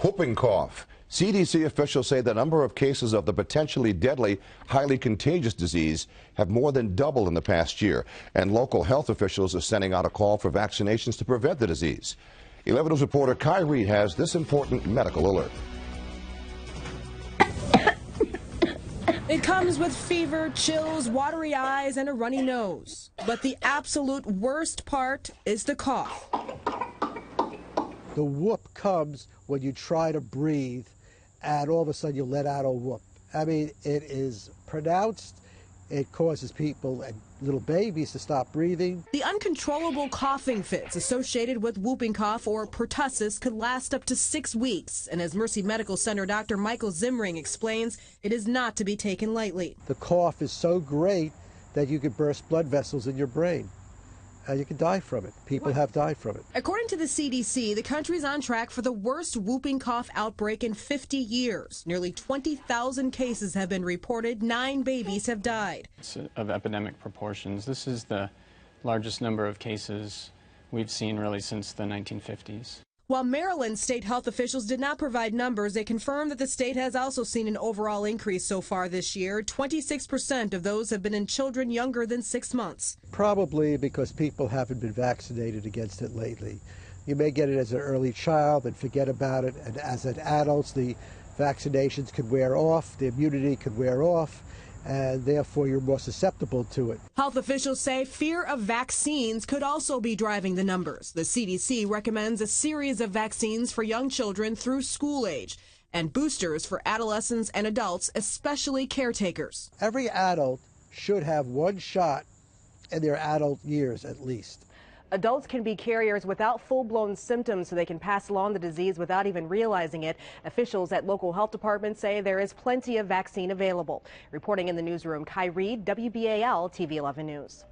Whooping cough. CDC officials say the number of cases of the potentially deadly, highly contagious disease have more than doubled in the past year, and local health officials are sending out a call for vaccinations to prevent the disease. 11 News reporter Kai Reed has this important medical alert. It comes with fever, chills, watery eyes, and a runny nose. But the absolute worst part is the cough. The whoop comes when you try to breathe and all of a sudden you let out a whoop. I mean, it is pronounced. It causes people and little babies to stop breathing. The uncontrollable coughing fits associated with whooping cough or pertussis could last up to 6 weeks. And as Mercy Medical Center Dr. Michael Zimring explains, it is not to be taken lightly. The cough is so great that you could burst blood vessels in your brain. You can die from it. People have died from it. According to the CDC, the country's on track for the worst whooping cough outbreak in 50 years. Nearly 20,000 cases have been reported. 9 babies have died. It's of epidemic proportions. This is the largest number of cases we've seen really since the 1950s. While Maryland state health officials did not provide numbers, they confirmed that the state has also seen an overall increase so far this year. 26% of those have been in children younger than 6 months. Probably because people haven't been vaccinated against it lately. You may get it as an early child and forget about it, and as an adult, the vaccinations could wear off, the immunity could wear off, and therefore you're more susceptible to it. Health officials say fear of vaccines could also be driving the numbers. The CDC recommends a series of vaccines for young children through school age and boosters for adolescents and adults, especially caretakers. Every adult should have 1 shot in their adult years at least. Adults can be carriers without full-blown symptoms, so they can pass along the disease without even realizing it. Officials at local health departments say there is plenty of vaccine available. Reporting in the newsroom, Kai Reed, WBAL TV 11 News.